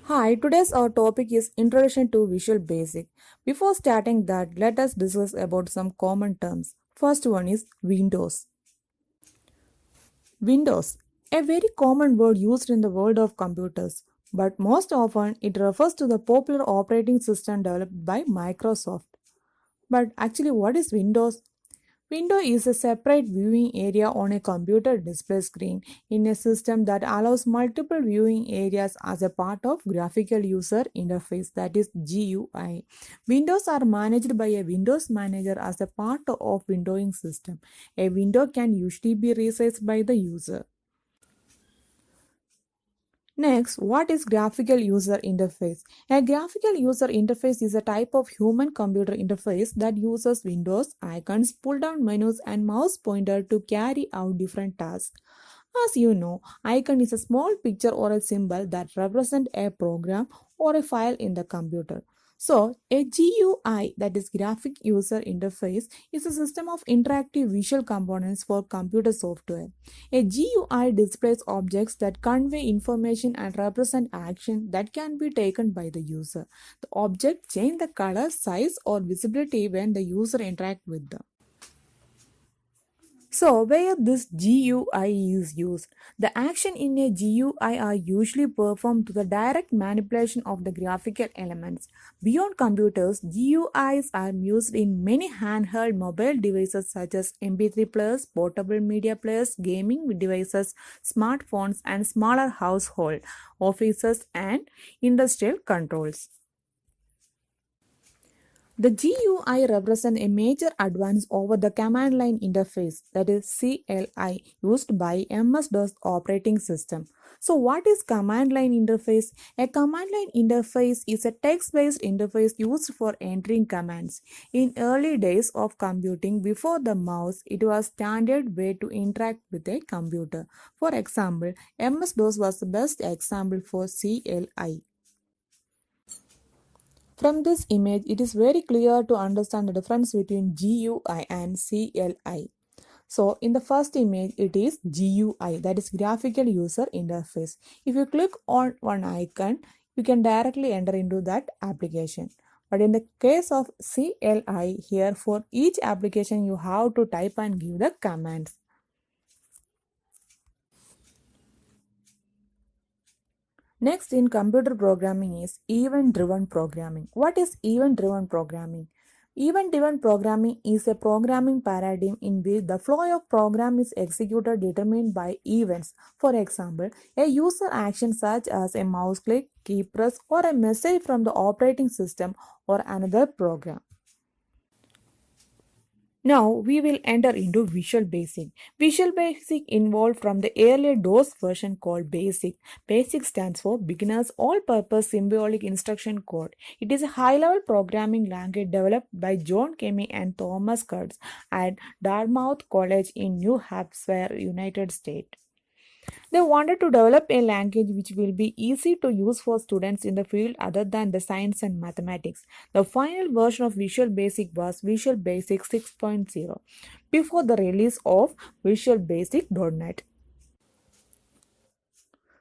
Hi, today's our topic is Introduction to Visual Basic. Before starting that, let us discuss about some common terms. First one is Windows. Windows, a very common word used in the world of computers, but most often it refers to the popular operating system developed by Microsoft. But actually, what is Windows? Window is a separate viewing area on a computer display screen in a system that allows multiple viewing areas as a part of graphical user interface, that is GUI. Windows are managed by a Windows manager as a part of windowing system. A window can usually be resized by the user. Next, what is graphical user interface? A graphical user interface is a type of human computer interface that uses windows, icons, pull down menus, and mouse pointer to carry out different tasks. As you know, icon is a small picture or a symbol that represent a program or a file in the computer. So, a GUI, that is graphic user interface, is a system of interactive visual components for computer software. A GUI displays objects that convey information and represent action that can be taken by the user. The object change the color, size, or visibility when the user interacts with them. So, where this GUI is used, the action in a GUI are usually performed to the direct manipulation of the graphical elements. Beyond computers, GUIs are used in many handheld mobile devices such as MP3 players, portable media players, gaming devices, smartphones, and smaller household, offices, and industrial controls. The GUI represents a major advance over the command line interface, that is CLI, used by MS-DOS operating system. So what is command line interface? A command line interface is a text-based interface used for entering commands. In early days of computing before the mouse, it was standard way to interact with a computer. For example, MS-DOS was the best example for CLI. From this image, it is very clear to understand the difference between GUI and CLI. So, in the first image, it is GUI, that is Graphical User Interface. If you click on one icon, you can directly enter into that application. But in the case of CLI, here for each application, you have to type and give the commands. Next in computer programming is event-driven programming. What is event-driven programming? Event-driven programming is a programming paradigm in which the flow of program is executed determined by events. For example, a user action such as a mouse click, key press, or a message from the operating system or another program. Now we will enter into Visual Basic. Visual Basic involved from the earlier DOS version called BASIC. BASIC stands for Beginner's All-Purpose Symbolic Instruction Code. It is a high-level programming language developed by John Kemi and Thomas Kurtz at Dartmouth College in New Hampshire, United States. They wanted to develop a language which will be easy to use for students in the field other than the science and mathematics. The final version of Visual Basic was Visual Basic 6.0 before the release of Visual Basic .NET.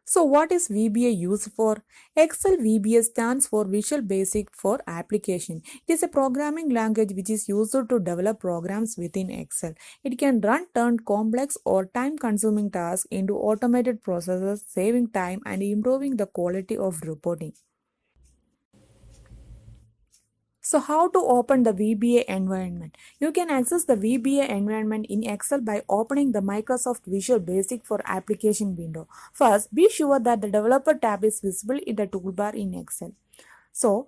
So what is VBA used for? Excel VBA stands for Visual Basic for Application. It is a programming language which is used to develop programs within Excel. It can turn complex or time-consuming tasks into automated processes, saving time and improving the quality of reporting. So how to open the VBA environment? You can access the VBA environment in Excel by opening the Microsoft Visual Basic for Application window. First, be sure that the Developer tab is visible in the toolbar in Excel. So,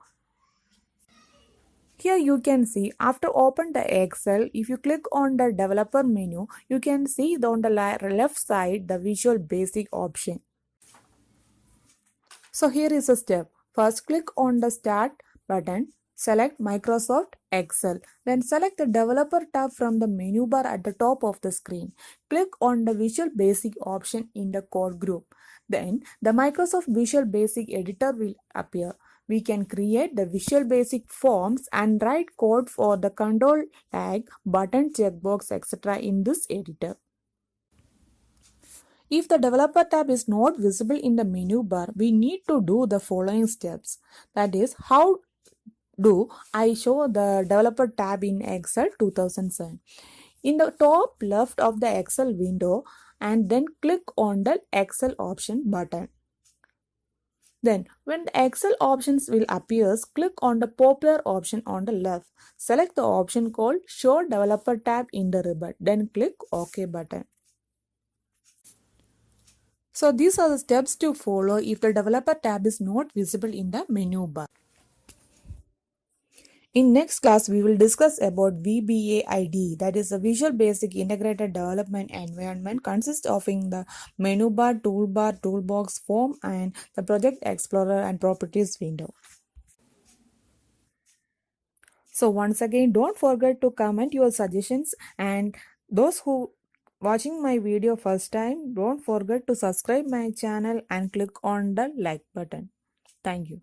here you can see after open the Excel, if you click on the Developer menu, you can see on the left side the Visual Basic option. So here is a step. First click on the Start button, select Microsoft Excel. Then select the Developer tab from the menu bar at the top of the screen. Click on the Visual Basic option in the code group. Then the Microsoft Visual Basic editor will appear. We can create the Visual Basic forms and write code for the control tag, button, checkbox, etc. in this editor. If the developer tab is not visible in the menu bar, we need to do the following steps. That is, how do I show the developer tab in Excel 2007? In the top left of the Excel window, and then click on the Excel option button. Then, when the Excel options will appear, click on the popular option on the left. Select the option called Show Developer tab in the ribbon. Then click OK button. So these are the steps to follow if the developer tab is not visible in the menu bar. In next class, we will discuss about VBA IDE, that is a Visual Basic Integrated Development Environment, consists of in the menu bar, toolbar, toolbox, form, and the Project Explorer and Properties window. So once again, don't forget to comment your suggestions, and those who watching my video first time, don't forget to subscribe my channel and click on the like button. Thank you.